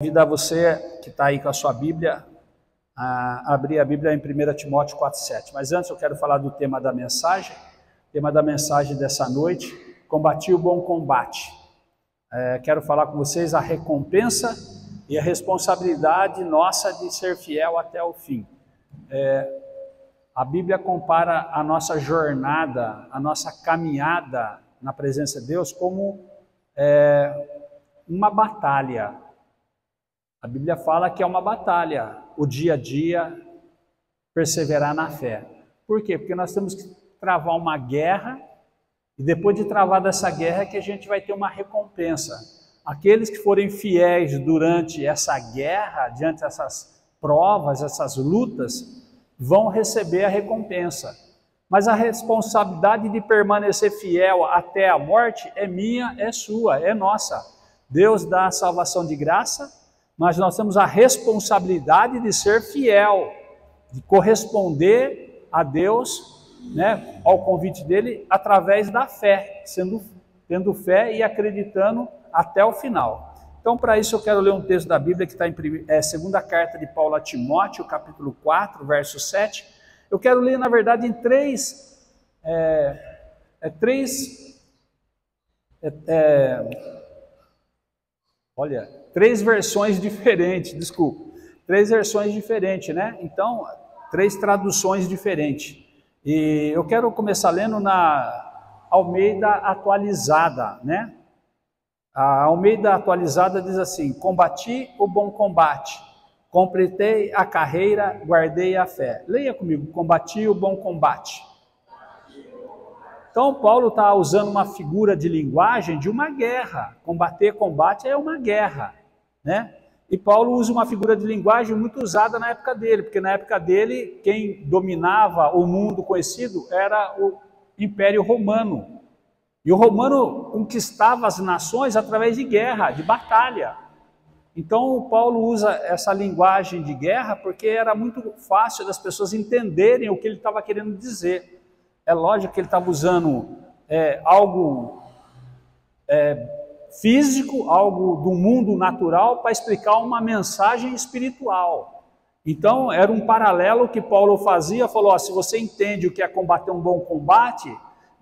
Convidar você que está aí com a sua Bíblia a abrir a Bíblia em 1 Timóteo 4,7. Mas antes eu quero falar do tema da mensagem. O tema da mensagem dessa noite: combati o bom combate. Quero falar com vocês a recompensa e a responsabilidade nossa de ser fiel até o fim. A Bíblia compara a nossa jornada, a nossa caminhada na presença de Deus como uma batalha. A Bíblia fala que é uma batalha, o dia a dia, perseverar na fé. Por quê? Porque nós temos que travar uma guerra, e depois de travar dessa guerra é que a gente vai ter uma recompensa. Aqueles que forem fiéis durante essa guerra, diante dessas provas, essas lutas, vão receber a recompensa. Mas a responsabilidade de permanecer fiel até a morte é minha, é sua, é nossa. Deus dá a salvação de graça, mas nós temos a responsabilidade de ser fiel, de corresponder a Deus, né, ao convite dele, através da fé, tendo fé e acreditando até o final. Então, para isso eu quero ler um texto da Bíblia que está em segunda carta de Paulo a Timóteo, capítulo 4, verso 7. Eu quero ler, na verdade, em três versões diferentes, três versões diferentes, né? Então, três traduções diferentes. E eu quero começar lendo na Almeida Atualizada, né? A Almeida Atualizada diz assim: combati o bom combate, completei a carreira, guardei a fé. Leia comigo: combati o bom combate. Então, Paulo está usando uma figura de linguagem de uma guerra. Combater, combate é uma guerra, né? E Paulo usa uma figura de linguagem muito usada na época dele, porque na época dele, quem dominava o mundo conhecido era o Império Romano. E o romano conquistava as nações através de guerra, de batalha. Então, Paulo usa essa linguagem de guerra porque era muito fácil das pessoas entenderem o que ele estava querendo dizer. É lógico que ele estava usando algo físico, algo do mundo natural, para explicar uma mensagem espiritual. Então, era um paralelo que Paulo fazia, falou: ó, se você entende o que é combater um bom combate,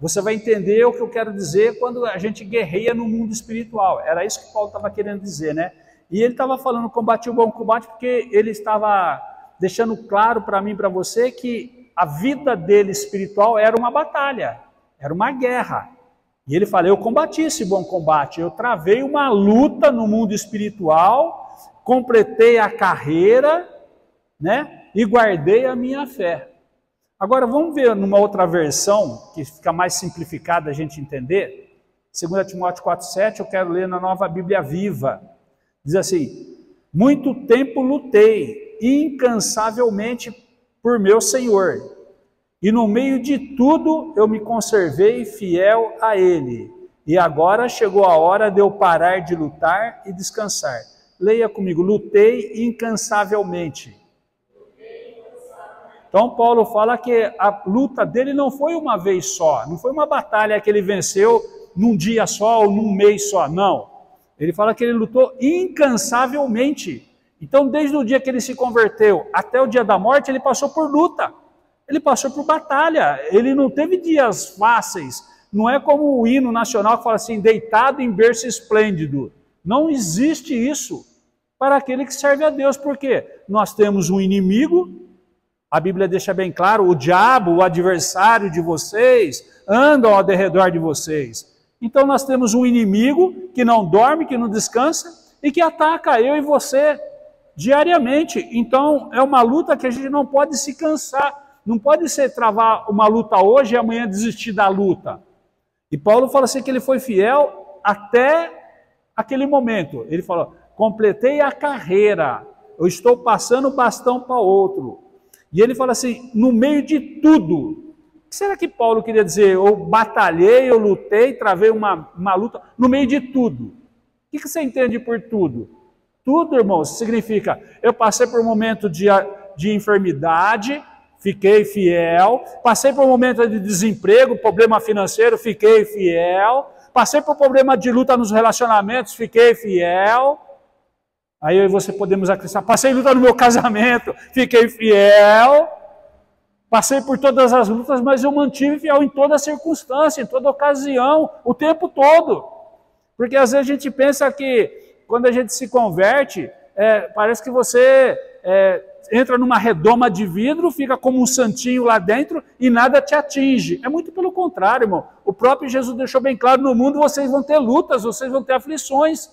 você vai entender o que eu quero dizer quando a gente guerreia no mundo espiritual. Era isso que Paulo estava querendo dizer, né? E ele estava falando combate o bom combate porque ele estava deixando claro para mim e para você que a vida dele espiritual era uma batalha, era uma guerra. E ele fala: eu combati esse bom combate, eu travei uma luta no mundo espiritual, completei a carreira, né, e guardei a minha fé. Agora vamos ver numa outra versão, que fica mais simplificada a gente entender. 2 Timóteo 4,7, eu quero ler na Nova Bíblia Viva. Diz assim: muito tempo lutei, incansavelmente, por meu Senhor, e no meio de tudo eu me conservei fiel a Ele, e agora chegou a hora de eu parar de lutar e descansar. Leia comigo: lutei incansavelmente. Então Paulo fala que a luta dele não foi uma vez só, não foi uma batalha que ele venceu num dia só ou num mês só, não. Ele fala que ele lutou incansavelmente. Então, desde o dia que ele se converteu até o dia da morte, ele passou por luta, ele passou por batalha, ele não teve dias fáceis. Não é como o hino nacional que fala assim: deitado em berço esplêndido. Não existe isso para aquele que serve a Deus. Por quê? Nós temos um inimigo, a Bíblia deixa bem claro: o diabo, o adversário de vocês, andam ao derredor de vocês. Então nós temos um inimigo que não dorme, que não descansa e que ataca eu e você diariamente. Então é uma luta que a gente não pode se cansar, não pode ser travar uma luta hoje e amanhã desistir da luta. E Paulo fala assim que ele foi fiel até aquele momento. Ele falou: completei a carreira, eu estou passando o bastão para outro. E ele fala assim: no meio de tudo. O que será que Paulo queria dizer? Eu batalhei, eu lutei, travei uma luta no meio de tudo. O que você entende por tudo? Tudo, irmãos, significa: eu passei por um momento de enfermidade, fiquei fiel. Passei por um momento de desemprego, problema financeiro, fiquei fiel. Passei por problema de luta nos relacionamentos, fiquei fiel. Aí eu e você podemos acreditar, passei luta no meu casamento, fiquei fiel, passei por todas as lutas, mas eu mantive fiel em toda circunstância, em toda ocasião, o tempo todo. Porque às vezes a gente pensa que quando a gente se converte, parece que você entra numa redoma de vidro, fica como um santinho lá dentro e nada te atinge. É muito pelo contrário, irmão. O próprio Jesus deixou bem claro, no mundo vocês vão ter lutas, vocês vão ter aflições.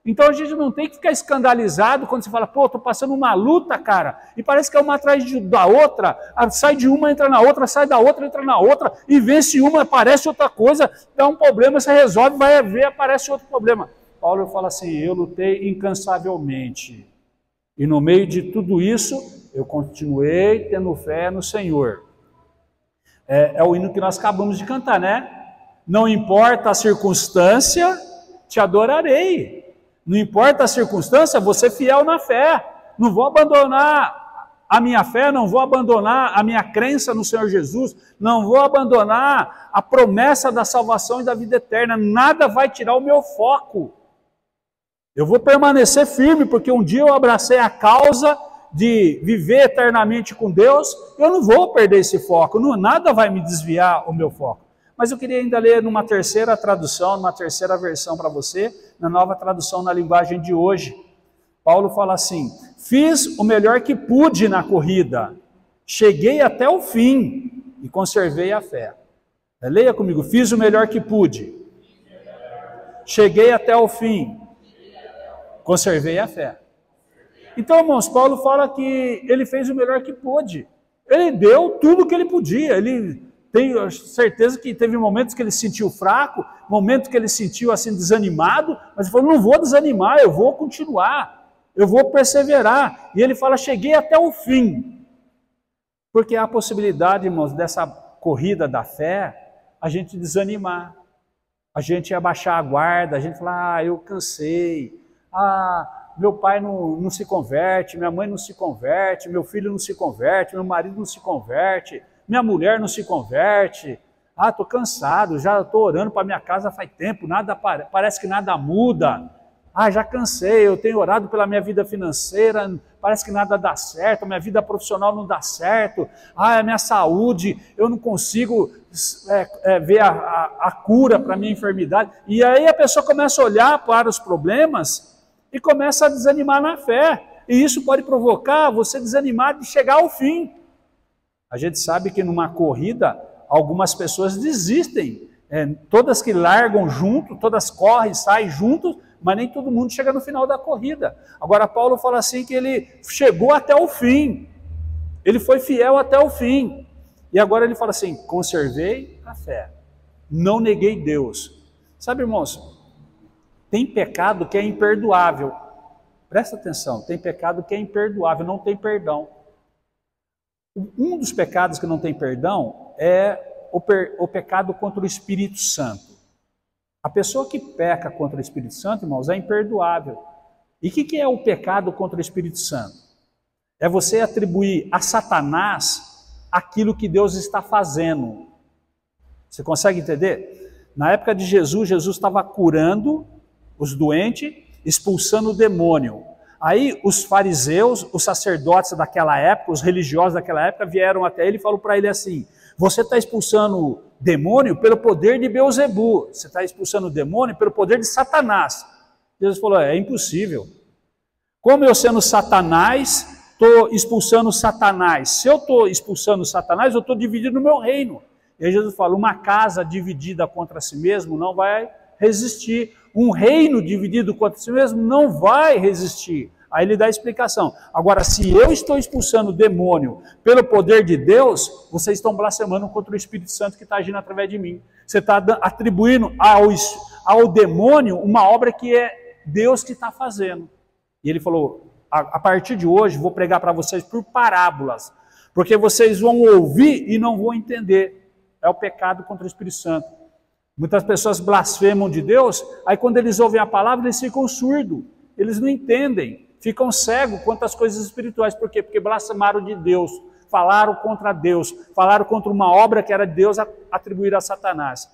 Então a gente não tem que ficar escandalizado quando você fala, pô, estou passando uma luta, cara, e parece que é uma atrás da outra, sai de uma, entra na outra, sai da outra, entra na outra, e vence uma, aparece outra coisa, dá um problema, você resolve, vai ver, aparece outro problema. Paulo fala assim, eu lutei incansavelmente, e no meio de tudo isso, eu continuei tendo fé no Senhor. É o hino que nós acabamos de cantar, né? Não importa a circunstância, te adorarei. Não importa a circunstância, você é fiel na fé. Não vou abandonar a minha fé, não vou abandonar a minha crença no Senhor Jesus, não vou abandonar a promessa da salvação e da vida eterna. Nada vai tirar o meu foco. Eu vou permanecer firme, porque um dia eu abracei a causa de viver eternamente com Deus, eu não vou perder esse foco, nada vai me desviar o meu foco. Mas eu queria ainda ler numa terceira tradução, numa terceira versão para você, na nova tradução na linguagem de hoje. Paulo fala assim, fiz o melhor que pude na corrida, cheguei até o fim e conservei a fé. Leia comigo, fiz o melhor que pude, cheguei até o fim, conservei a fé. Então, irmãos, Paulo fala que ele fez o melhor que pôde. Ele deu tudo o que ele podia, tenho certeza que teve momentos que ele se sentiu fraco, momentos que ele se sentiu assim desanimado, mas ele falou, não vou desanimar, eu vou continuar, eu vou perseverar. E ele fala, cheguei até o fim. Porque há a possibilidade, irmãos, dessa corrida da fé, a gente desanimar, a gente abaixar a guarda, a gente falar, eu cansei, meu pai não se converte, minha mãe não se converte, meu filho não se converte, meu marido não se converte, minha mulher não se converte, estou cansado, já estou orando para minha casa faz tempo, parece que nada muda, já cansei, eu tenho orado pela minha vida financeira, parece que nada dá certo, minha vida profissional não dá certo, a minha saúde, eu não consigo ver a cura para a minha enfermidade, e aí a pessoa começa a olhar para os problemas e começa a desanimar na fé, e isso pode provocar você desanimar de chegar ao fim. A gente sabe que numa corrida, algumas pessoas desistem, todas que largam junto, todas correm, saem juntos, mas nem todo mundo chega no final da corrida. Agora Paulo fala assim que ele chegou até o fim, ele foi fiel até o fim, e agora ele fala assim, conservei a fé, não neguei Deus. Sabe, irmãos, tem pecado que é imperdoável, presta atenção, tem pecado que é imperdoável, não tem perdão. Um dos pecados que não tem perdão é o pecado contra o Espírito Santo. A pessoa que peca contra o Espírito Santo, irmãos, é imperdoável. E o que é o pecado contra o Espírito Santo? É você atribuir a Satanás aquilo que Deus está fazendo. Você consegue entender? Na época de Jesus, Jesus estava curando os doentes, expulsando o demônio. Aí os fariseus, os sacerdotes daquela época, os religiosos daquela época vieram até ele e falaram para ele assim, você está expulsando demônio pelo poder de Beelzebu, você está expulsando o demônio pelo poder de Satanás. Jesus falou, é impossível. Como eu sendo Satanás, estou expulsando Satanás. Se eu estou expulsando Satanás, eu estou dividindo o meu reino. E aí Jesus fala, uma casa dividida contra si mesmo não vai resistir. Um reino dividido contra si mesmo não vai resistir. Aí ele dá a explicação. Agora, se eu estou expulsando o demônio pelo poder de Deus, vocês estão blasfemando contra o Espírito Santo que está agindo através de mim. Você está atribuindo ao demônio uma obra que é Deus que está fazendo. E ele falou, a partir de hoje vou pregar para vocês por parábolas, porque vocês vão ouvir e não vão entender. É o pecado contra o Espírito Santo. Muitas pessoas blasfemam de Deus, aí quando eles ouvem a palavra, eles ficam surdos, eles não entendem, ficam cegos quanto às coisas espirituais. Por quê? Porque blasfemaram de Deus, falaram contra Deus, falaram contra uma obra que era de Deus atribuída a Satanás.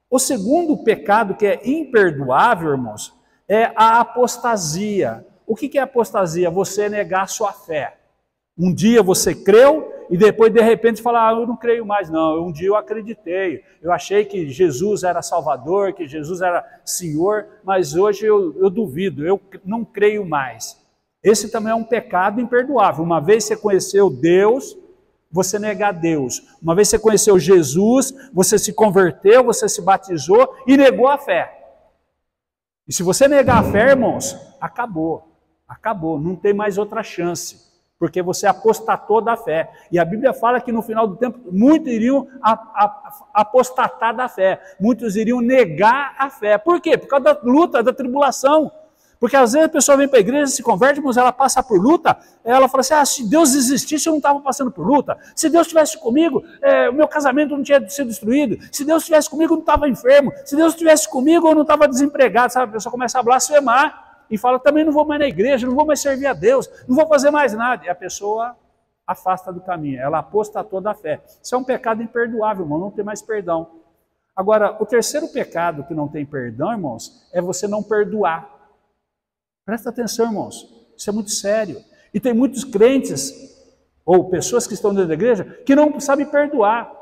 O segundo pecado que é imperdoável, irmãos, é a apostasia, O que é apostasia? Você negar a sua fé. Um dia você creu e depois de repente fala, eu não creio mais. Não, um dia eu acreditei, eu achei que Jesus era Salvador, que Jesus era Senhor, mas hoje eu duvido, eu não creio mais. Esse também é um pecado imperdoável. Uma vez você conheceu Deus, você negar Deus. Uma vez você conheceu Jesus, você se converteu, você se batizou e negou a fé. E se você negar a fé, irmãos, acabou. Acabou, não tem mais outra chance. Porque você apostatou da fé. E a Bíblia fala que no final do tempo, muitos iriam apostatar da fé. Muitos iriam negar a fé. Por quê? Por causa da luta, da tribulação. Porque às vezes a pessoa vem para a igreja, se converte, mas ela passa por luta, ela fala assim, se Deus existisse, eu não estava passando por luta. Se Deus estivesse comigo, o meu casamento não tinha sido destruído. Se Deus estivesse comigo, eu não estava enfermo. Se Deus estivesse comigo, eu não estava desempregado. Sabe? A pessoa começa a blasfemar. E fala, também não vou mais na igreja, não vou mais servir a Deus, não vou fazer mais nada. E a pessoa afasta do caminho, ela apostatou da fé. Isso é um pecado imperdoável, irmão, não tem mais perdão. Agora, o terceiro pecado que não tem perdão, irmãos, é você não perdoar. Presta atenção, irmãos, isso é muito sério. E tem muitos crentes, ou pessoas que estão dentro da igreja, que não sabem perdoar.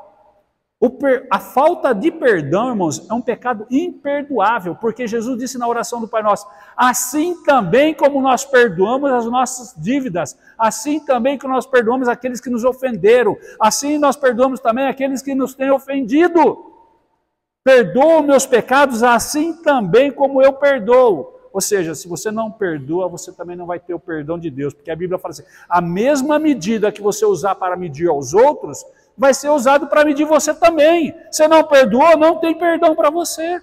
A falta de perdão, irmãos, é um pecado imperdoável, porque Jesus disse na oração do Pai Nosso, assim também como nós perdoamos as nossas dívidas, assim também que nós perdoamos aqueles que nos ofenderam, assim nós perdoamos também aqueles que nos têm ofendido. Perdoa meus pecados, assim também como eu perdoo. Ou seja, se você não perdoa, você também não vai ter o perdão de Deus, porque a Bíblia fala assim, a mesma medida que você usar para medir aos outros, vai ser usado para medir você também. Você não perdoou, não tem perdão para você.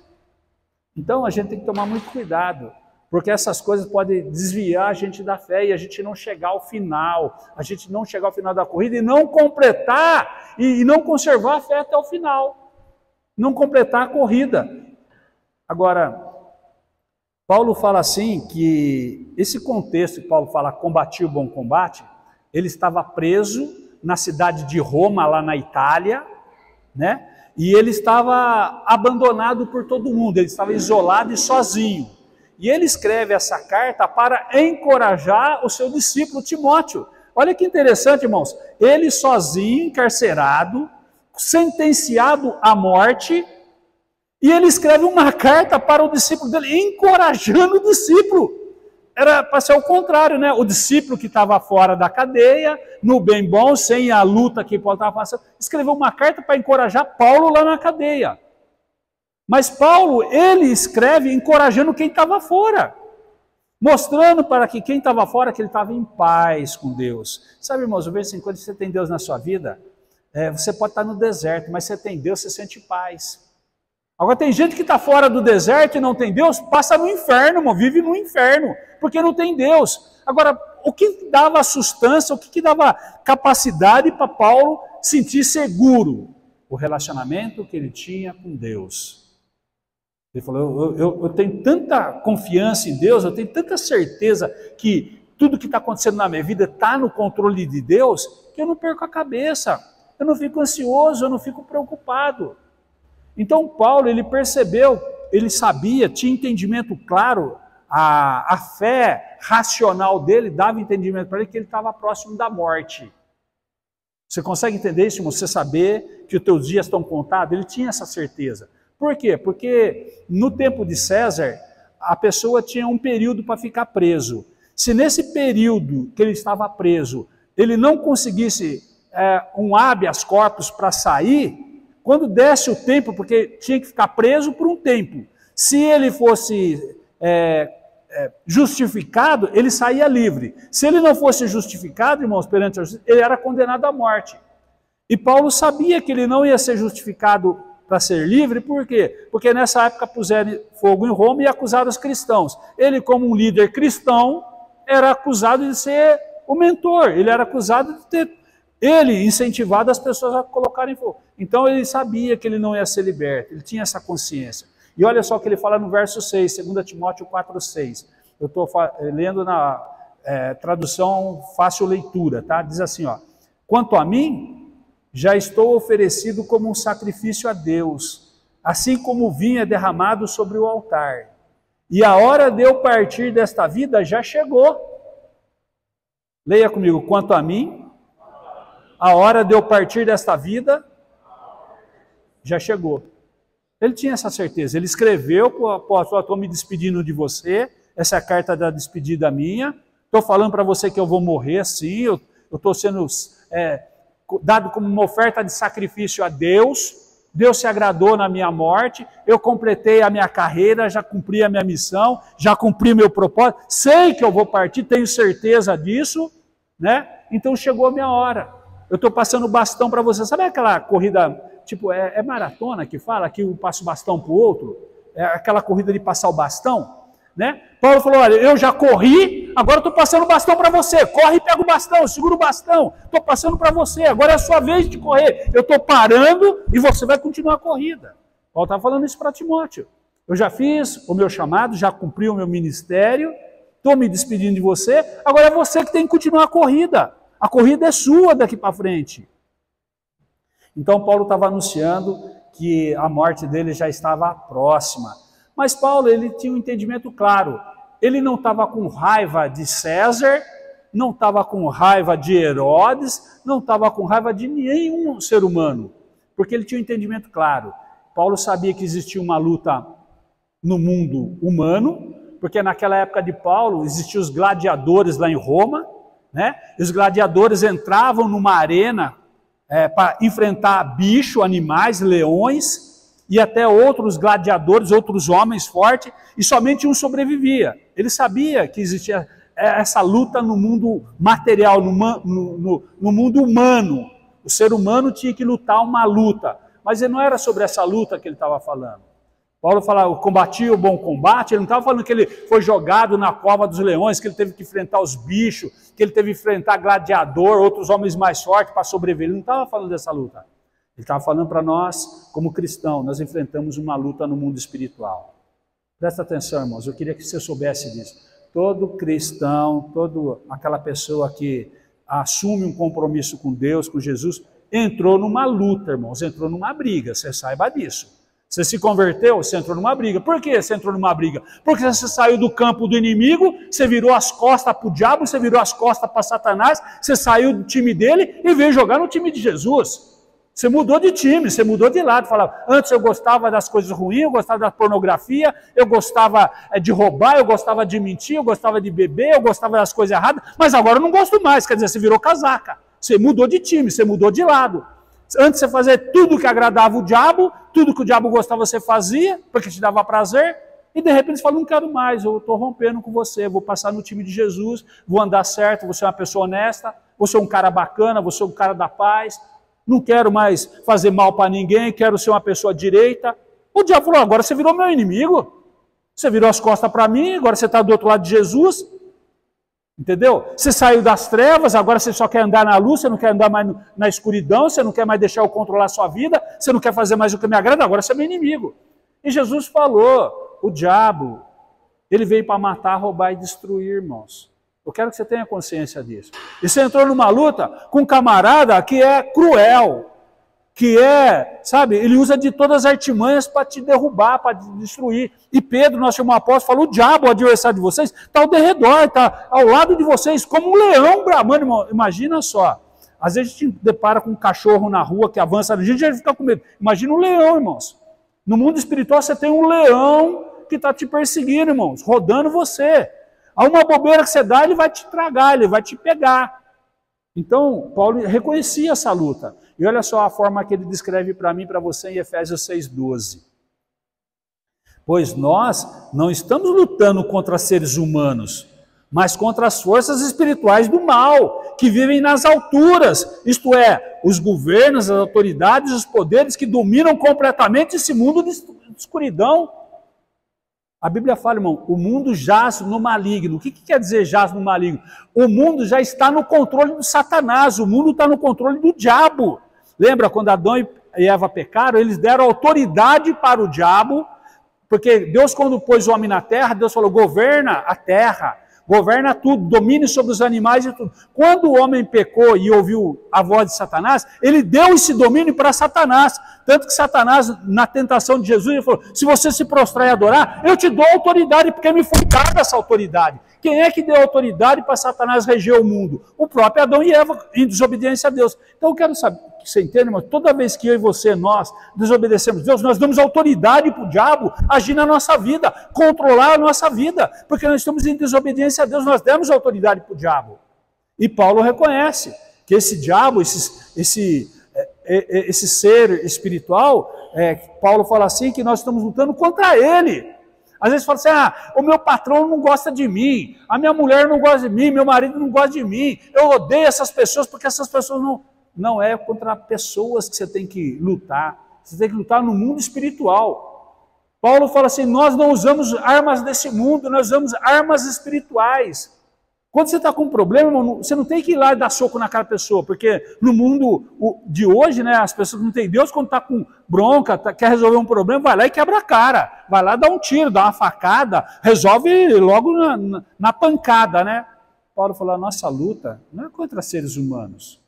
Então a gente tem que tomar muito cuidado, porque essas coisas podem desviar a gente da fé e a gente não chegar ao final, a gente não chegar ao final da corrida e não completar e não conservar a fé até o final, não completar a corrida. Agora, Paulo fala assim que esse contexto que Paulo fala, combati o bom combate, ele estava preso na cidade de Roma, lá na Itália, né? E ele estava abandonado por todo mundo, ele estava isolado e sozinho. E ele escreve essa carta para encorajar o seu discípulo Timóteo. Olha que interessante, irmãos. Ele sozinho, encarcerado, sentenciado à morte, e ele escreve uma carta para o discípulo dele, encorajando o discípulo. Era para ser o contrário, né? O discípulo que estava fora da cadeia, no bem bom, sem a luta que Paulo estava passando, escreveu uma carta para encorajar Paulo lá na cadeia. Mas Paulo, ele escreve encorajando quem estava fora, mostrando para que quem estava fora, que ele estava em paz com Deus. Sabe, irmãos, de vez em quando você tem Deus na sua vida, você pode estar no deserto, mas você tem Deus, você sente paz. Agora tem gente que está fora do deserto e não tem Deus, passa no inferno, irmão, vive no inferno, porque não tem Deus. Agora, o que dava sustância, o que dava capacidade para Paulo sentir seguro? O relacionamento que ele tinha com Deus. Ele falou, eu tenho tanta confiança em Deus, eu tenho tanta certeza que tudo que está acontecendo na minha vida está no controle de Deus, que eu não perco a cabeça, eu não fico ansioso, eu não fico preocupado. Então Paulo, ele percebeu, ele sabia, tinha entendimento claro, a fé racional dele dava entendimento para ele que ele estava próximo da morte. Você consegue entender isso, irmão? Você saber que os teus dias estão contados? Ele tinha essa certeza. Por quê? Porque no tempo de César, a pessoa tinha um período para ficar preso. Se nesse período que ele estava preso, ele não conseguisse um habeas corpus para sair, quando desse o tempo, porque tinha que ficar preso por um tempo, se ele fosse justificado, ele saía livre. Se ele não fosse justificado, irmãos, perante a justiça, ele era condenado à morte. E Paulo sabia que ele não ia ser justificado para ser livre, por quê? Porque nessa época puseram fogo em Roma e acusaram os cristãos. Ele, como um líder cristão, era acusado de ser o mentor, ele era acusado de ter incentivado as pessoas a colocarem fogo. Então ele sabia que ele não ia ser liberto, ele tinha essa consciência. E olha só o que ele fala no verso 6, 2 Timóteo 4,6. Eu estou lendo na tradução fácil leitura, tá? Diz assim, ó, quanto a mim, já estou oferecido como um sacrifício a Deus, assim como o vinho é derramado sobre o altar. E a hora de eu partir desta vida já chegou. Leia comigo, quanto a mim, a hora de eu partir desta vida já chegou. Ele tinha essa certeza. Ele escreveu para o apóstolo: estou me despedindo de você, essa é a carta da despedida minha. Estou falando para você que eu vou morrer, sim. Eu estou sendo dado como uma oferta de sacrifício a Deus. Deus se agradou na minha morte. Eu completei a minha carreira, já cumpri a minha missão, já cumpri o meu propósito. Sei que eu vou partir, tenho certeza disso, né? Então chegou a minha hora. Eu estou passando o bastão para você. Sabe aquela corrida, tipo, é maratona que fala, que eu passo o bastão para o outro? É aquela corrida de passar o bastão, né? Paulo falou: olha, eu já corri, agora estou passando o bastão para você. Corre e pega o bastão, segura o bastão. Estou passando para você, agora é a sua vez de correr. Eu estou parando e você vai continuar a corrida. Paulo estava falando isso para Timóteo. Eu já fiz o meu chamado, já cumpri o meu ministério, estou me despedindo de você, agora é você que tem que continuar a corrida. A corrida é sua daqui para frente. Então Paulo estava anunciando que a morte dele já estava próxima. Mas Paulo, ele tinha um entendimento claro. Ele não estava com raiva de César, não estava com raiva de Herodes, não estava com raiva de nenhum ser humano, porque ele tinha um entendimento claro. Paulo sabia que existia uma luta no mundo humano, porque naquela época de Paulo existiam os gladiadores lá em Roma, né? E os gladiadores entravam numa arena para enfrentar bicho, animais, leões, e até outros gladiadores, outros homens fortes, e somente um sobrevivia. Ele sabia que existia essa luta no mundo material, no mundo humano. O ser humano tinha que lutar uma luta, mas não era sobre essa luta que ele estava falando. Paulo fala: eu combati o bom combate. Ele não estava falando que ele foi jogado na cova dos leões, que ele teve que enfrentar os bichos, que ele teve que enfrentar gladiador, outros homens mais fortes para sobreviver. Ele não estava falando dessa luta. Ele estava falando para nós, como cristãos, nós enfrentamos uma luta no mundo espiritual. Presta atenção, irmãos, eu queria que você soubesse disso. Todo cristão, toda aquela pessoa que assume um compromisso com Deus, com Jesus, entrou numa luta, irmãos, entrou numa briga, você saiba disso. Você se converteu, você entrou numa briga. Por que você entrou numa briga? Porque você saiu do campo do inimigo, você virou as costas para o diabo, você virou as costas para Satanás, você saiu do time dele e veio jogar no time de Jesus. Você mudou de time, você mudou de lado. Falava: antes eu gostava das coisas ruins, eu gostava da pornografia, eu gostava de roubar, eu gostava de mentir, eu gostava de beber, eu gostava das coisas erradas, mas agora eu não gosto mais. Quer dizer, você virou casaca. Você mudou de time, você mudou de lado. Antes você fazia tudo que agradava o diabo, tudo que o diabo gostava você fazia, porque te dava prazer, e de repente você fala: não quero mais, eu estou rompendo com você, vou passar no time de Jesus, vou andar certo, vou ser uma pessoa honesta, vou ser um cara bacana, vou ser um cara da paz, não quero mais fazer mal para ninguém, quero ser uma pessoa direita. O diabo falou: agora você virou meu inimigo, você virou as costas para mim, agora você está do outro lado de Jesus. Entendeu? Você saiu das trevas, agora você só quer andar na luz, você não quer andar mais na escuridão, você não quer mais deixar eu controlar a sua vida, você não quer fazer mais o que me agrada, agora você é meu inimigo. E Jesus falou: o diabo, ele veio para matar, roubar e destruir, irmãos. Eu quero que você tenha consciência disso. E você entrou numa luta com um camarada que é cruel, que sabe, ele usa de todas as artimanhas para te derrubar, para te destruir. E Pedro, nosso irmão apóstolo, falou: o diabo, o adversário de vocês, está ao derredor, está ao lado de vocês, como um leão bramando, irmão. Imagina só, às vezes a gente depara com um cachorro na rua que avança, a gente já fica com medo. Imagina um leão, irmãos. No mundo espiritual você tem um leão que está te perseguindo, irmãos, rodando você. Há uma bobeira que você dá, ele vai te tragar, ele vai te pegar. Então, Paulo reconhecia essa luta. E olha só a forma que ele descreve para mim e para você em Efésios 6,12. Pois nós não estamos lutando contra seres humanos, mas contra as forças espirituais do mal, que vivem nas alturas, isto é, os governos, as autoridades, os poderes que dominam completamente esse mundo de escuridão. A Bíblia fala, irmão, o mundo jaz no maligno. O que quer dizer jaz no maligno? O mundo já está no controle do Satanás, o mundo está no controle do diabo. Lembra quando Adão e Eva pecaram? Eles deram autoridade para o diabo, porque Deus, quando pôs o homem na terra, Deus falou: governa a terra. governa tudo, domine sobre os animais e tudo. Quando o homem pecou e ouviu a voz de Satanás, ele deu esse domínio para Satanás. Tanto que Satanás, na tentação de Jesus, ele falou, se você se prostrar e adorar, eu te dou autoridade, porque me foi dada essa autoridade. Quem é que deu autoridade para Satanás reger o mundo? O próprio Adão e Eva, em desobediência a Deus. Então eu quero saber, que você entenda, irmão, toda vez que eu e você, nós, desobedecemos a Deus, nós damos autoridade para o diabo agir na nossa vida, controlar a nossa vida, porque nós estamos em desobediência a Deus, nós demos autoridade para o diabo. E Paulo reconhece que esse diabo, esse ser espiritual, Paulo fala assim, que nós estamos lutando contra ele. Às vezes fala assim, o meu patrão não gosta de mim, a minha mulher não gosta de mim, meu marido não gosta de mim, eu odeio essas pessoas porque essas pessoas não é contra pessoas que você tem que lutar, você tem que lutar no mundo espiritual. Paulo fala assim, nós não usamos armas desse mundo, nós usamos armas espirituais. Quando você está com um problema, irmão, você não tem que ir lá e dar soco na cara da pessoa, porque no mundo de hoje, né, as pessoas não têm Deus, quando está com bronca, quer resolver um problema, vai lá e quebra a cara, vai lá dar um tiro, dá uma facada, resolve logo na pancada, né? Paulo falou, a nossa luta não é contra seres humanos.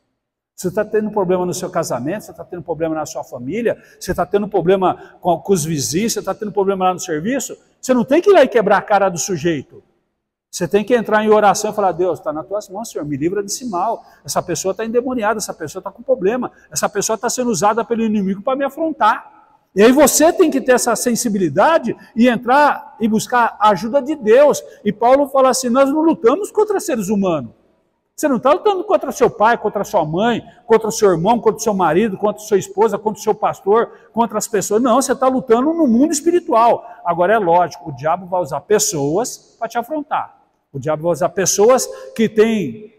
Você está tendo problema no seu casamento, você está tendo problema na sua família, você está tendo problema com os vizinhos, você está tendo problema lá no serviço, você não tem que ir lá e quebrar a cara do sujeito. Você tem que entrar em oração e falar, Deus, está nas tuas mãos, Senhor, me livra desse mal. Essa pessoa está endemoniada, essa pessoa está com problema, essa pessoa está sendo usada pelo inimigo para me afrontar. E aí você tem que ter essa sensibilidade e entrar e buscar a ajuda de Deus. E Paulo fala assim, nós não lutamos contra seres humanos. Você não está lutando contra seu pai, contra sua mãe, contra o seu irmão, contra o seu marido, contra a sua esposa, contra o seu pastor, contra as pessoas. Não, você está lutando no mundo espiritual. Agora é lógico, o diabo vai usar pessoas para te afrontar. O diabo vai usar pessoas que têm,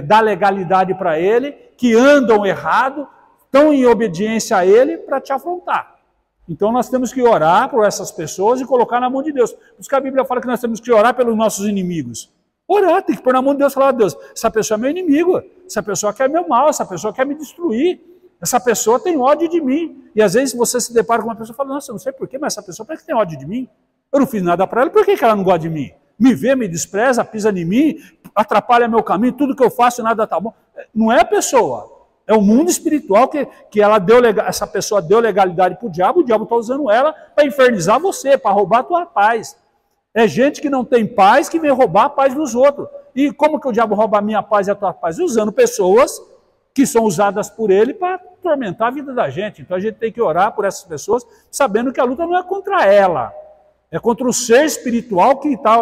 dá legalidade para ele, que andam errado, estão em obediência a ele para te afrontar. Então nós temos que orar por essas pessoas e colocar na mão de Deus. Por isso que a Bíblia fala que nós temos que orar pelos nossos inimigos. Orar, tem que pôr na mão de Deus e falar, Deus, essa pessoa é meu inimigo, essa pessoa quer meu mal, essa pessoa quer me destruir, essa pessoa tem ódio de mim. E às vezes você se depara com uma pessoa e fala, nossa, eu não sei porquê, mas essa pessoa parece que tem ódio de mim. Eu não fiz nada para ela, por que ela não gosta de mim? Me vê, me despreza, pisa em mim, atrapalha meu caminho, tudo que eu faço, nada está bom. Não é a pessoa, é o mundo espiritual que ela essa pessoa deu legalidade para o diabo está usando ela para infernizar você, para roubar a tua paz. É gente que não tem paz que vem roubar a paz dos outros. E como que o diabo rouba a minha paz e a tua paz? Usando pessoas que são usadas por ele para atormentar a vida da gente. Então a gente tem que orar por essas pessoas, sabendo que a luta não é contra ela, é contra o ser espiritual que está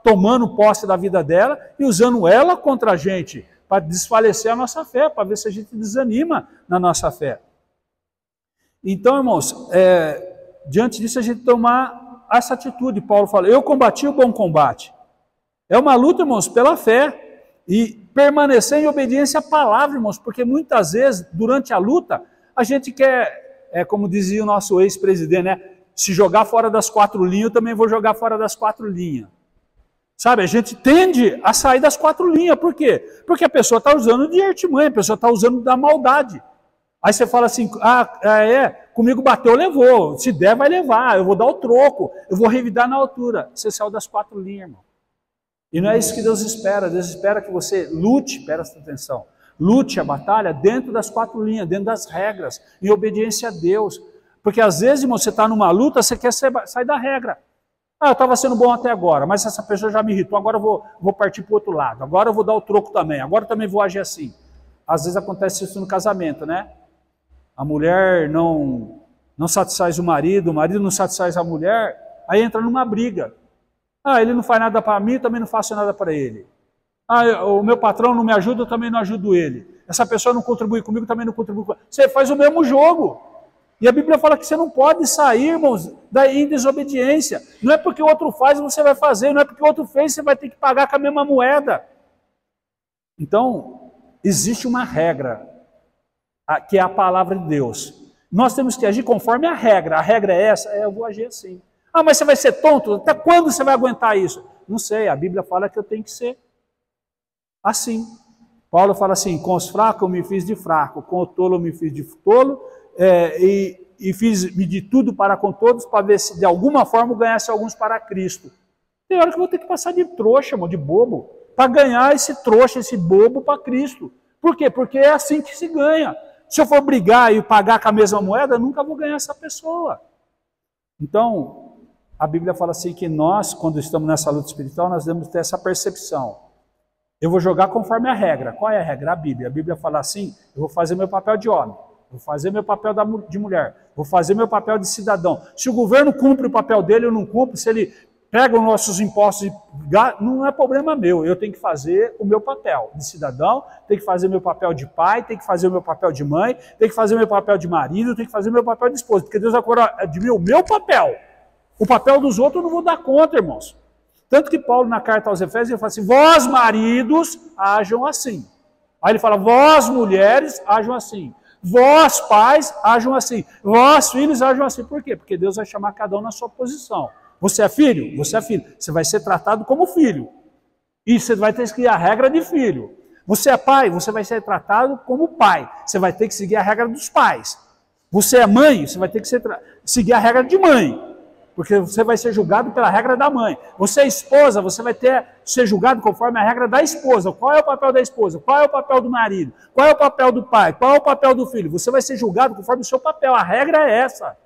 tomando posse da vida dela e usando ela contra a gente, para desfalecer a nossa fé, para ver se a gente desanima na nossa fé. Então, irmãos, diante disso a gente tomar essa atitude. Paulo fala, eu combati o bom combate. É uma luta, irmãos, pela fé e permanecer em obediência à palavra, irmãos, porque muitas vezes, durante a luta, a gente quer, como dizia o nosso ex-presidente, né? Se jogar fora das 4 linhas, eu também vou jogar fora das 4 linhas. Sabe, a gente tende a sair das 4 linhas. Por quê? Porque a pessoa está usando de artimanha, a pessoa está usando da maldade. Aí você fala assim, comigo bateu, levou. Se der, vai levar. Eu vou dar o troco. Eu vou revidar na altura. Você saiu das 4 linhas, irmão. E não é isso que Deus espera. Deus espera que você lute, presta atenção, lute a batalha dentro das 4 linhas, dentro das regras, em obediência a Deus. Porque às vezes, irmão, você está numa luta, você quer sair da regra. Eu estava sendo bom até agora, mas essa pessoa já me irritou, agora eu vou partir para o outro lado. Agora eu vou dar o troco também, agora eu também vou agir assim. Às vezes acontece isso no casamento, né? A mulher não satisfaz o marido não satisfaz a mulher, aí entra numa briga. Ele não faz nada para mim, eu também não faço nada para ele. O meu patrão não me ajuda, eu também não ajudo ele. Essa pessoa não contribui comigo, eu também não contribui comigo. Você faz o mesmo jogo. E a Bíblia fala que você não pode sair, irmãos, daí em desobediência. Não é porque o outro faz, você vai fazer. Não é porque o outro fez, você vai ter que pagar com a mesma moeda. Então, existe uma regra, que é a palavra de Deus. Nós temos que agir conforme a regra. A regra é essa, eu vou agir assim. Mas você vai ser tonto? Até quando você vai aguentar isso? Não sei, a Bíblia fala que eu tenho que ser assim. Paulo fala assim, com os fracos eu me fiz de fraco, com o tolo eu me fiz de tolo, e fiz-me de tudo para com todos, para ver se de alguma forma eu ganhasse alguns para Cristo. Tem hora que eu vou ter que passar de trouxa, irmão, de bobo, para ganhar esse trouxa, esse bobo para Cristo. Por quê? Porque é assim que se ganha. Se eu for brigar e pagar com a mesma moeda, eu nunca vou ganhar essa pessoa. Então, a Bíblia fala assim que nós, quando estamos nessa luta espiritual, nós devemos ter essa percepção. Eu vou jogar conforme a regra. Qual é a regra? A Bíblia. A Bíblia fala assim, eu vou fazer meu papel de homem, vou fazer meu papel de mulher, vou fazer meu papel de cidadão. Se o governo cumpre o papel dele, eu não cumpro, se ele pega os nossos impostos, não é problema meu, eu tenho que fazer o meu papel de cidadão, tenho que fazer meu papel de pai, tenho que fazer o meu papel de mãe, tenho que fazer o meu papel de marido, tenho que fazer o meu papel de esposa, porque Deus vai cobrar de mim o meu papel. O papel dos outros eu não vou dar conta, irmãos. Tanto que Paulo, na carta aos Efésios, ele fala assim, vós maridos, ajam assim. Aí ele fala, vós mulheres, ajam assim. Vós pais, ajam assim. Vós filhos, ajam assim. Por quê? Porque Deus vai chamar cada um na sua posição. Você é filho? Você é filho. Você vai ser tratado como filho. E você vai ter que seguir a regra de filho. Você é pai? Você vai ser tratado como pai. Você vai ter que seguir a regra dos pais. Você é mãe? Você vai ter que seguir a regra de mãe. Porque você vai ser julgado pela regra da mãe. Você é esposa, você vai ser julgado conforme a regra da esposa. Qual é o papel da esposa? Qual é o papel do marido? Qual é o papel do pai? Qual é o papel do filho? Você vai ser julgado conforme o seu papel. A regra é essa.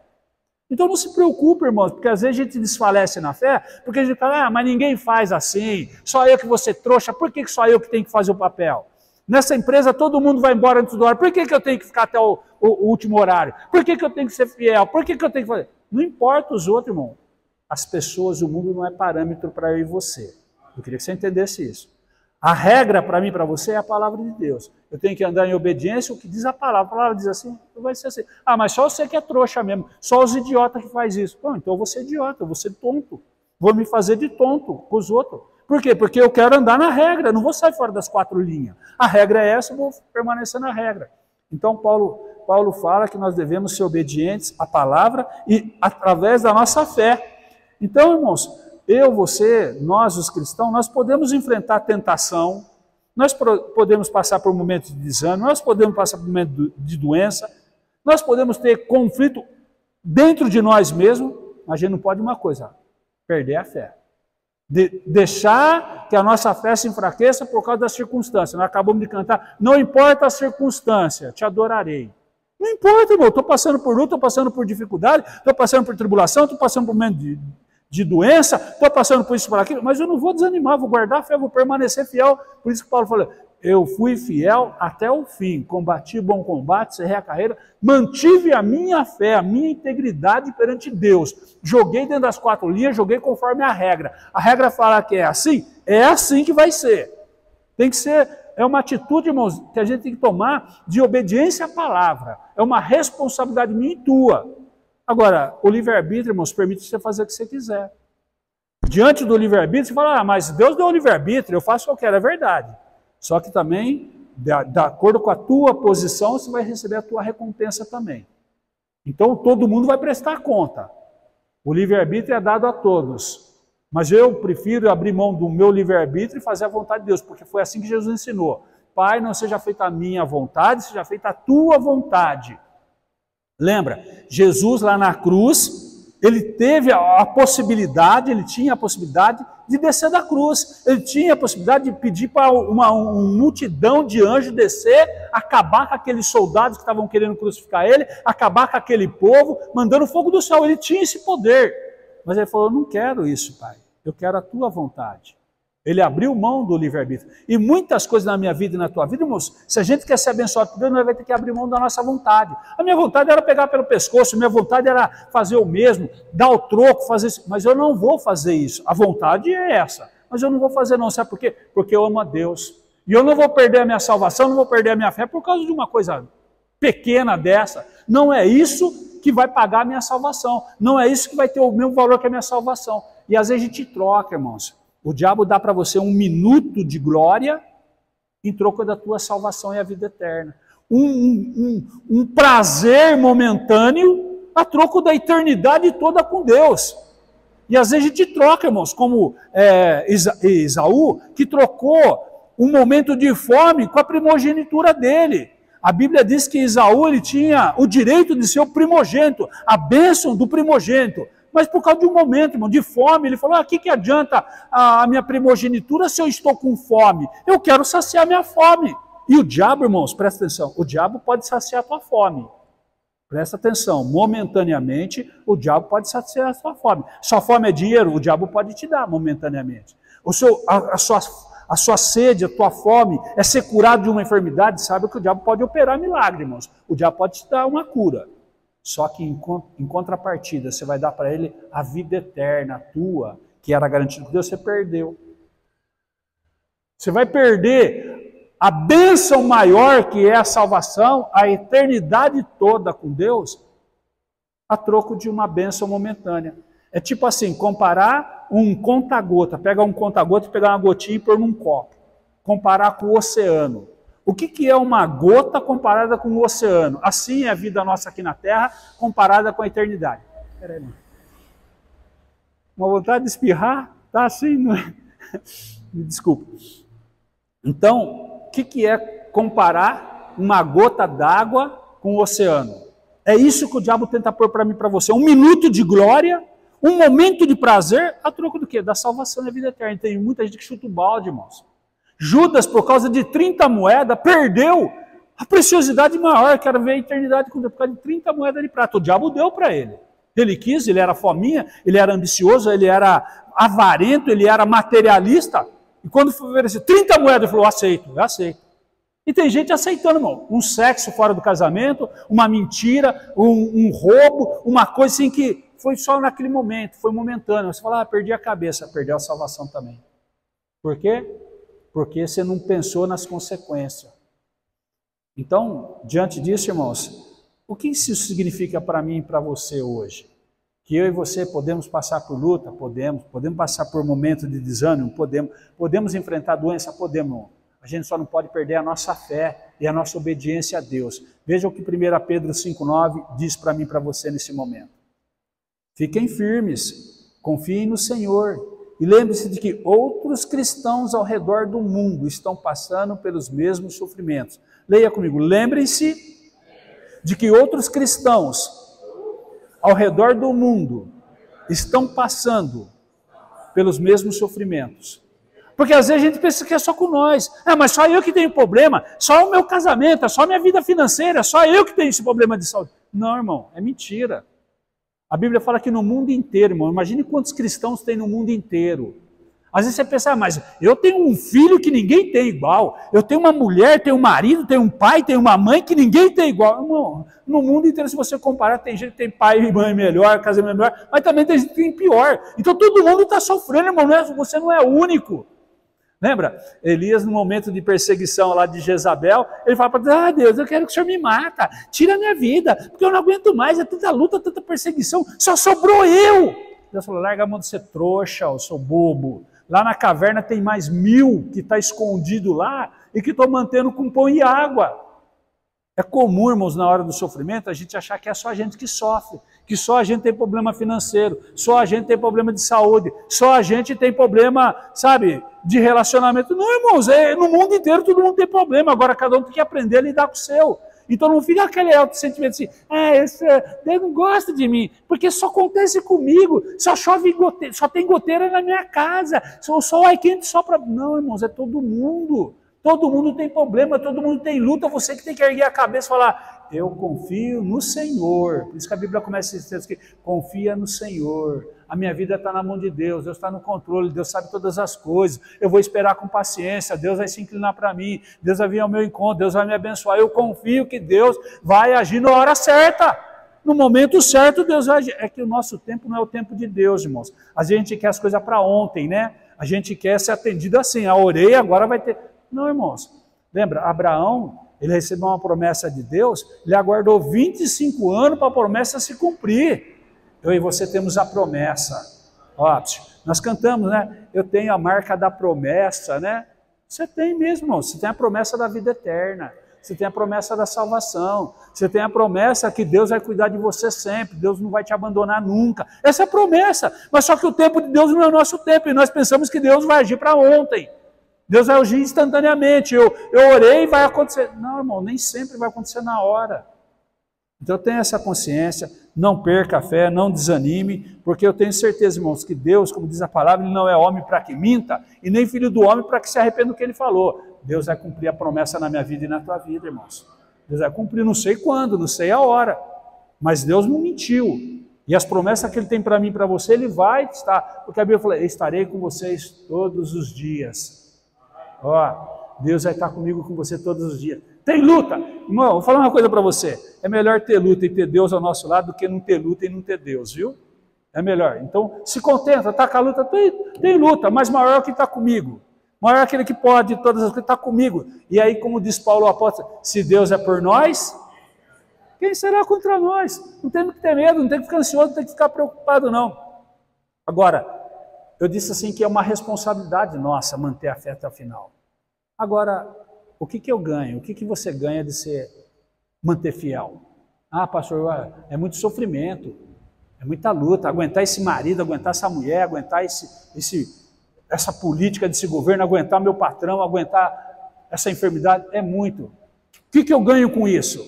Então não se preocupe, irmãos, porque às vezes a gente desfalece na fé, porque a gente fala, mas ninguém faz assim, só eu que vou ser trouxa, por que só eu que tenho que fazer o papel? Nessa empresa todo mundo vai embora antes do horário, por que eu tenho que ficar até o último horário? Por que eu tenho que ser fiel? Por que eu tenho que fazer? Não importa os outros, irmão. As pessoas, o mundo não é parâmetro para eu e você. Eu queria que você entendesse isso. A regra para mim e para você é a palavra de Deus. Eu tenho que andar em obediência ao que diz a palavra. A palavra diz assim, vai ser assim. Ah, mas só você que é trouxa mesmo. Só os idiotas que faz isso. Bom, então eu vou ser idiota, eu vou ser tonto. Vou me fazer de tonto com os outros. Por quê? Porque eu quero andar na regra, não vou sair fora das 4 linhas. A regra é essa, eu vou permanecer na regra. Então Paulo fala que nós devemos ser obedientes à palavra e através da nossa fé. Então, irmãos, eu, você, nós os cristãos, nós podemos enfrentar tentação, nós podemos passar por momentos de desânimo, nós podemos passar por momentos de doença, nós podemos ter conflito dentro de nós mesmos, mas a gente não pode uma coisa, perder a fé. Deixar que a nossa fé se enfraqueça por causa das circunstâncias. Nós acabamos de cantar, não importa a circunstância, te adorarei. Não importa, irmão, estou passando por luta, estou passando por dificuldade, estou passando por tribulação, estou passando por momento de doença, estou passando por isso, por aquilo, mas eu não vou desanimar, vou guardar a fé, vou permanecer fiel. Por isso que Paulo falou, eu fui fiel até o fim, combati o bom combate, cerrei a carreira, mantive a minha fé, a minha integridade perante Deus. Joguei dentro das 4 linhas, joguei conforme a regra. A regra fala que é assim que vai ser. Tem que ser, é uma atitude, irmãos, que a gente tem que tomar de obediência à palavra. É uma responsabilidade minha e tua. Agora, o livre-arbítrio, irmãos, permite você fazer o que você quiser. Diante do livre-arbítrio, você fala, mas Deus deu o livre-arbítrio, eu faço o que eu quero, é verdade. Só que também, de acordo com a tua posição, você vai receber a tua recompensa também. Então, todo mundo vai prestar conta. O livre-arbítrio é dado a todos. Mas eu prefiro abrir mão do meu livre-arbítrio e fazer a vontade de Deus, porque foi assim que Jesus ensinou. Pai, não seja feita a minha vontade, seja feita a tua vontade. Lembra, Jesus lá na cruz, ele teve a possibilidade, ele tinha a possibilidade de descer da cruz. Ele tinha a possibilidade de pedir para uma multidão de anjos descer, acabar com aqueles soldados que estavam querendo crucificar ele, acabar com aquele povo, mandando fogo do céu. Ele tinha esse poder. Mas ele falou, não quero isso, Pai. Eu quero a tua vontade. Ele abriu mão do livre-arbítrio. E muitas coisas na minha vida e na tua vida, irmãos, se a gente quer ser abençoado por Deus, nós vamos ter que abrir mão da nossa vontade. A minha vontade era pegar pelo pescoço, a minha vontade era fazer o mesmo, dar o troco, fazer isso. Mas eu não vou fazer isso. A vontade é essa. Mas eu não vou fazer não. Sabe por quê? Porque eu amo a Deus. E eu não vou perder a minha salvação, não vou perder a minha fé por causa de uma coisa pequena dessa. Não é isso que vai pagar a minha salvação. Não é isso que vai ter o mesmo valor que a minha salvação. E às vezes a gente troca, irmãos. O diabo dá para você 1 minuto de glória em troca da tua salvação e a vida eterna. Um prazer momentâneo a troco da eternidade toda com Deus. E às vezes a gente troca, irmãos, como Esaú, que trocou um momento de fome com a primogenitura dele. A Bíblia diz que Esaú ele tinha o direito de ser o primogênito, a bênção do primogênito. mas por causa de um momento, irmão, de fome. Ele falou, que adianta a minha primogenitura se eu estou com fome? Eu quero saciar minha fome. E o diabo, irmãos, presta atenção, o diabo pode saciar a tua fome. Presta atenção, momentaneamente o diabo pode saciar a sua fome. Sua fome é dinheiro, o diabo pode te dar momentaneamente. A sua sede, a tua fome é ser curado de uma enfermidade, sabe que o diabo pode operar milagre, irmãos. O diabo pode te dar uma cura. Só que em contrapartida, você vai dar para ele a vida eterna tua, que era garantida por Deus, você perdeu. Você vai perder a bênção maior que é a salvação, a eternidade toda com Deus, a troco de uma bênção momentânea. É tipo assim, comparar um conta-gota, pegar um conta-gota e pegar uma gotinha e pôr num copo. Comparar com o oceano. O que é uma gota comparada com o oceano? Assim é a vida nossa aqui na Terra, comparada com a eternidade. Peraí, mano. Uma vontade de espirrar? Tá assim, não é? Me desculpa. Então, o que é comparar uma gota d'água com o oceano? É isso que o diabo tenta pôr para mim e para você. Um minuto de glória, um momento de prazer, a troco do quê? Da salvação da vida eterna. Tem muita gente que chuta o balde, irmãos. Judas, por causa de 30 moedas, perdeu a preciosidade maior, que era ver a eternidade com Deus, por causa de 30 moedas de prata. O diabo deu para ele. Ele quis, ele era fominha, ele era ambicioso, ele era avarento, ele era materialista. E quando foi oferecer 30 moedas, ele falou, eu aceito. E tem gente aceitando, irmão. Um sexo fora do casamento, uma mentira, um roubo, uma coisa assim que foi só naquele momento, foi momentâneo. Você fala, perdi a cabeça, perdeu a salvação também. Por quê? Porque você não pensou nas consequências. Então, diante disso, irmãos, o que isso significa para mim e para você hoje? Que eu e você podemos passar por luta? Podemos passar por momentos de desânimo? Podemos enfrentar doença? Podemos. A gente só não pode perder a nossa fé e a nossa obediência a Deus. Veja o que 1 Pedro 5,9 diz para mim e para você nesse momento. Fiquem firmes, confiem no Senhor e lembre-se de que outros cristãos ao redor do mundo estão passando pelos mesmos sofrimentos. Leia comigo, lembrem-se de que outros cristãos ao redor do mundo estão passando pelos mesmos sofrimentos. Porque às vezes a gente pensa que é só com nós. Mas só eu que tenho problema, só o meu casamento, só a minha vida financeira, só eu que tenho esse problema de saúde. Não, irmão, é mentira. A Bíblia fala que no mundo inteiro, irmão, imagine quantos cristãos tem no mundo inteiro. Às vezes você pensa, mas eu tenho um filho que ninguém tem igual, eu tenho uma mulher, tenho um marido, tenho um pai, tenho uma mãe que ninguém tem igual. Irmão, no mundo inteiro, se você comparar, tem gente que tem pai e mãe melhor, casamento melhor, mas também tem gente que tem pior. Então todo mundo está sofrendo, irmão, você não é o único. Lembra? Elias, no momento de perseguição lá de Jezabel, ele fala para Deus, Deus, eu quero que o Senhor me mata, tira a minha vida, porque eu não aguento mais, é tanta luta, tanta perseguição, só sobrou eu. Deus falou, larga a mão de ser trouxa, eu sou bobo. Lá na caverna tem mais 1000 que está escondido lá e que estou mantendo com pão e água. É comum, irmãos, na hora do sofrimento, a gente achar que é só a gente que sofre, que só a gente tem problema financeiro, só a gente tem problema de saúde, só a gente tem problema, sabe, de relacionamento. Não, irmãos, no mundo inteiro todo mundo tem problema, agora cada um tem que aprender a lidar com o seu. Então não fica aquele sentimento assim, Deus não gosta de mim, porque só acontece comigo, só chove goteira, só tem goteira na minha casa, o sol é quente só para... Não, irmãos, é todo mundo. Todo mundo tem problema, todo mundo tem luta, você que tem que erguer a cabeça e falar, eu confio no Senhor. Por isso que a Bíblia começa esse texto aqui, confia no Senhor. A minha vida está na mão de Deus, Deus está no controle, Deus sabe todas as coisas. Eu vou esperar com paciência, Deus vai se inclinar para mim, Deus vai vir ao meu encontro, Deus vai me abençoar. Eu confio que Deus vai agir na hora certa. No momento certo, Deus vai agir. É que o nosso tempo não é o tempo de Deus, irmãos. A gente quer as coisas para ontem, né? A gente quer ser atendido assim, orei, agora vai ter... Não, irmãos, lembra, Abraão, ele recebeu uma promessa de Deus, ele aguardou 25 anos para a promessa se cumprir. Eu e você temos a promessa. Ó, nós cantamos, né? Eu tenho a marca da promessa, né? Você tem mesmo, irmão, você tem a promessa da vida eterna, você tem a promessa da salvação, você tem a promessa que Deus vai cuidar de você sempre, Deus não vai te abandonar nunca. Essa é a promessa, mas só que o tempo de Deus não é o nosso tempo, e nós pensamos que Deus vai agir para ontem. Deus vai agir instantaneamente, eu orei e vai acontecer. Não, irmão, nem sempre vai acontecer na hora. Então tenha essa consciência, Não perca a fé, não desanime, porque eu tenho certeza, irmãos, que Deus, como diz a palavra, Ele não é homem para que minta, e nem filho do homem para que se arrependa do que Ele falou. Deus vai cumprir a promessa na minha vida e na tua vida, irmãos. Deus vai cumprir, não sei quando, não sei a hora, mas Deus não mentiu. E as promessas que Ele tem para mim e para você, Ele vai estar, porque a Bíblia fala, eu estarei com vocês todos os dias. Ó, Deus vai estar comigo, com você todos os dias. Tem luta. Irmão, vou falar uma coisa para você. É melhor ter luta e ter Deus ao nosso lado do que não ter luta e não ter Deus, viu? É melhor. Então, se contenta, está com a luta. Tem luta, mas maior é o que está comigo. Maior é aquele que pode todas as coisas, está comigo. E aí, como diz Paulo o apóstolo, se Deus é por nós, quem será contra nós? Não temos que ter medo, não tem que ficar ansioso, não tem que ficar preocupado, não. Agora, eu disse assim que é uma responsabilidade nossa manter a fé até o final. Agora, o que eu ganho? O que você ganha de manter fiel? Ah, pastor, é muito sofrimento, é muita luta, aguentar esse marido, aguentar essa mulher, aguentar essa política desse governo, aguentar meu patrão, aguentar essa enfermidade, é muito. O que eu ganho com isso?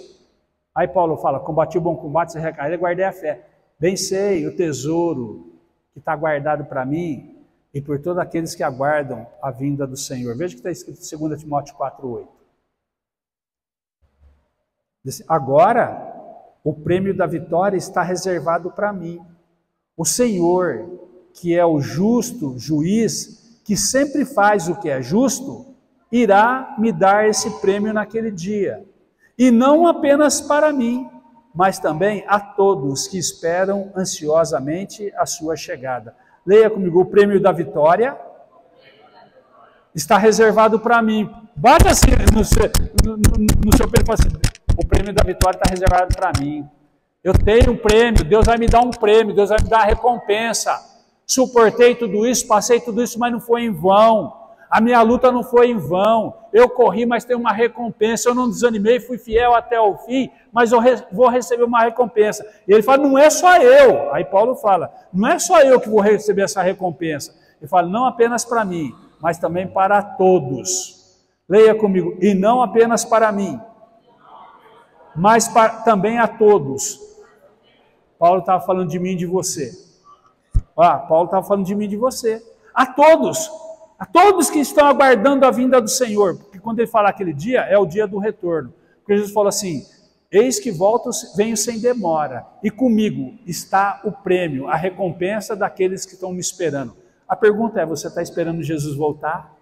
Aí Paulo fala, combati o bom combate, se recaída, guardei a fé. Bem sei o tesouro que está guardado para mim e por todos aqueles que aguardam a vinda do Senhor. Veja que está escrito em 2 Timóteo 4,8. Agora, o prêmio da vitória está reservado para mim. O Senhor, que é o justo juiz, que sempre faz o que é justo, irá me dar esse prêmio naquele dia. E não apenas para mim, mas também a todos que esperam ansiosamente a sua chegada. Leia comigo, o prêmio da vitória está reservado para mim. Bate assim no seu peito e fala assim, o prêmio da vitória está reservado para mim. Eu tenho um prêmio, Deus vai me dar um prêmio, Deus vai me dar a recompensa. Suportei tudo isso, passei tudo isso, mas não foi em vão. A minha luta não foi em vão, eu corri, mas tem uma recompensa, eu não desanimei, fui fiel até o fim, mas eu vou receber uma recompensa. E ele fala, não é só eu, aí Paulo fala, não é só eu que vou receber essa recompensa. Ele fala, não apenas para mim, mas também para todos. Leia comigo, e não apenas para mim, mas também a todos. Paulo estava falando de mim e de você. Paulo estava falando de mim e de você. A todos que estão aguardando a vinda do Senhor, porque quando ele fala aquele dia, é o dia do retorno. Porque Jesus falou assim, eis que volto, venho sem demora, e comigo está o prêmio, a recompensa daqueles que estão me esperando. A pergunta é, você está esperando Jesus voltar?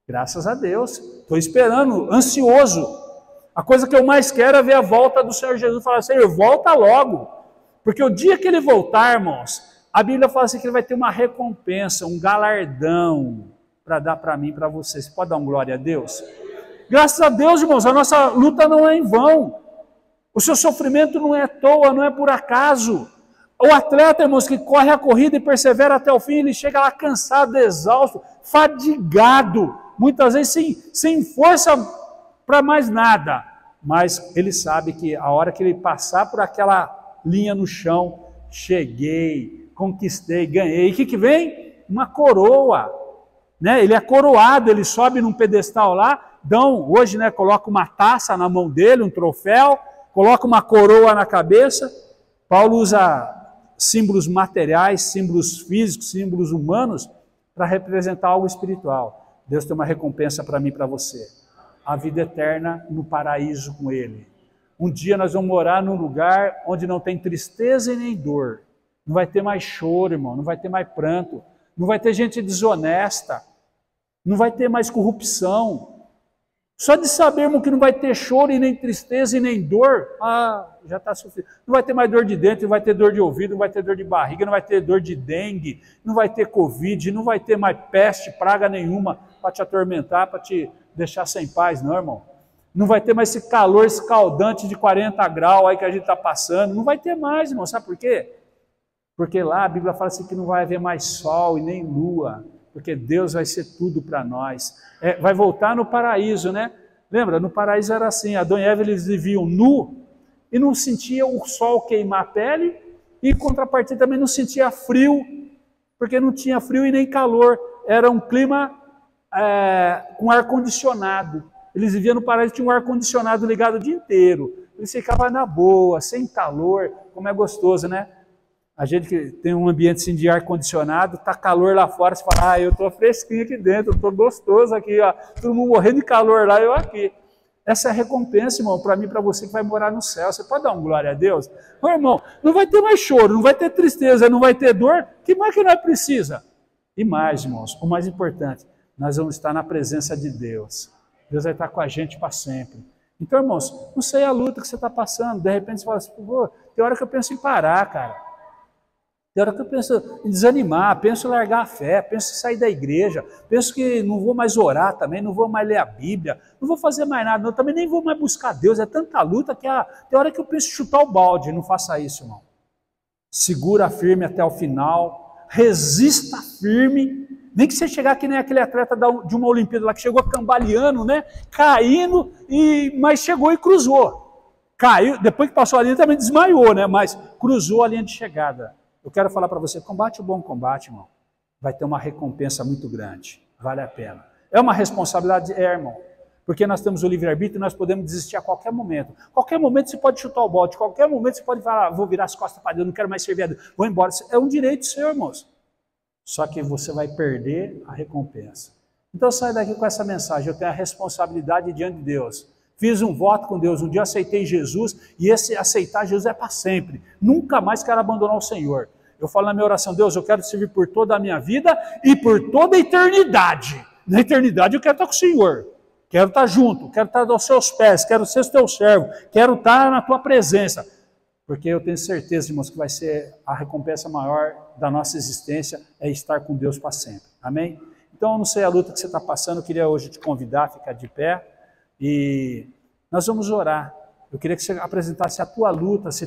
Graças a Deus, estou esperando, ansioso. A coisa que eu mais quero é ver a volta do Senhor Jesus, falar, Senhor, volta logo, porque o dia que ele voltar, irmãos, a Bíblia fala assim que ele vai ter uma recompensa, um galardão para dar para mim e para você. Você pode dar um glória a Deus? Graças a Deus, irmãos, a nossa luta não é em vão. O seu sofrimento não é à toa, não é por acaso. O atleta, irmãos, que corre a corrida e persevera até o fim, ele chega lá cansado, exausto, fadigado, muitas vezes sem força para mais nada. Mas ele sabe que a hora que ele passar por aquela linha no chão, cheguei, conquistei, ganhei. E o que vem? Uma coroa. Né? Ele é coroado, ele sobe num pedestal lá, hoje, né, coloca uma taça na mão dele, um troféu, coloca uma coroa na cabeça. Paulo usa símbolos materiais, símbolos físicos, símbolos humanos, para representar algo espiritual. Deus tem uma recompensa para mim e para você. A vida eterna no paraíso com Ele. Um dia nós vamos morar num lugar onde não tem tristeza e nem dor. Não vai ter mais choro, irmão, não vai ter mais pranto, não vai ter gente desonesta, não vai ter mais corrupção. Só de sabermos que não vai ter choro e nem tristeza e nem dor, já está sofrendo. Não vai ter mais dor de dentro, não vai ter dor de ouvido, não vai ter dor de barriga, não vai ter dor de dengue, não vai ter covid, não vai ter mais peste, praga nenhuma para te atormentar, para te deixar sem paz, não, irmão. Não vai ter mais esse calor escaldante de 40 graus aí que a gente está passando. Não vai ter mais, irmão. Sabe por quê? Porque lá a Bíblia fala assim que não vai haver mais sol e nem lua, porque Deus vai ser tudo para nós. Vai voltar no paraíso, né? Lembra? No paraíso era assim, Adão e Eva eles viviam nu e não sentiam o sol queimar a pele e, em contrapartida, também não sentia frio, porque não tinha frio e nem calor. Era um clima com ar-condicionado. Eles viviam no paraíso, tinha um ar-condicionado ligado o dia inteiro. Eles ficavam na boa, sem calor, como é gostoso, né? A gente que tem um ambiente assim, de ar-condicionado, tá calor lá fora, você fala, eu tô fresquinho aqui dentro, eu tô gostoso aqui, ó, todo mundo morrendo de calor lá, eu aqui. Essa é a recompensa, irmão, para mim e para você que vai morar no céu. Você pode dar um glória a Deus? Ô, irmão, não vai ter mais choro, não vai ter tristeza, não vai ter dor, que mais que nós precisa? E mais, irmãos, o mais importante, nós vamos estar na presença de Deus. Deus vai estar com a gente para sempre. Então, irmãos, não sei a luta que você está passando, de repente você fala assim, pô, tem hora que eu penso em parar, cara. Tem hora que eu penso em desanimar, penso em largar a fé, penso em sair da igreja, penso que não vou mais orar também, não vou mais ler a Bíblia, não vou fazer mais nada, eu também nem vou mais buscar Deus, é tanta luta que tem hora que eu penso em chutar o balde, não faça isso, irmão. Segura firme até o final, resista firme, nem que você chegar que nem aquele atleta de uma Olimpíada lá, que chegou cambaleando, né, caindo, mas chegou e cruzou. Caiu, depois que passou a linha também desmaiou, né, mas cruzou a linha de chegada. Eu quero falar para você, combate o bom combate, irmão. Vai ter uma recompensa muito grande, vale a pena. É uma responsabilidade, irmão, porque nós temos o livre-arbítrio e nós podemos desistir a qualquer momento. Qualquer momento você pode chutar o balde, qualquer momento você pode falar, vou virar as costas para Deus, não quero mais servir a Deus, vou embora. É um direito seu, irmãos. Só que você vai perder a recompensa. Então sai daqui com essa mensagem, eu tenho a responsabilidade diante de Deus. Fiz um voto com Deus, um dia aceitei Jesus, e esse aceitar Jesus é para sempre. Nunca mais quero abandonar o Senhor. Eu falo na minha oração, Deus, eu quero te servir por toda a minha vida e por toda a eternidade. Na eternidade eu quero estar com o Senhor. Quero estar junto, quero estar aos seus pés, quero ser o teu servo, quero estar na tua presença. Porque eu tenho certeza, irmãos, que vai ser a recompensa maior da nossa existência, é estar com Deus para sempre. Amém? Então, eu não sei a luta que você está passando, eu queria hoje te convidar a ficar de pé e nós vamos orar. Eu queria que você apresentasse a tua luta, se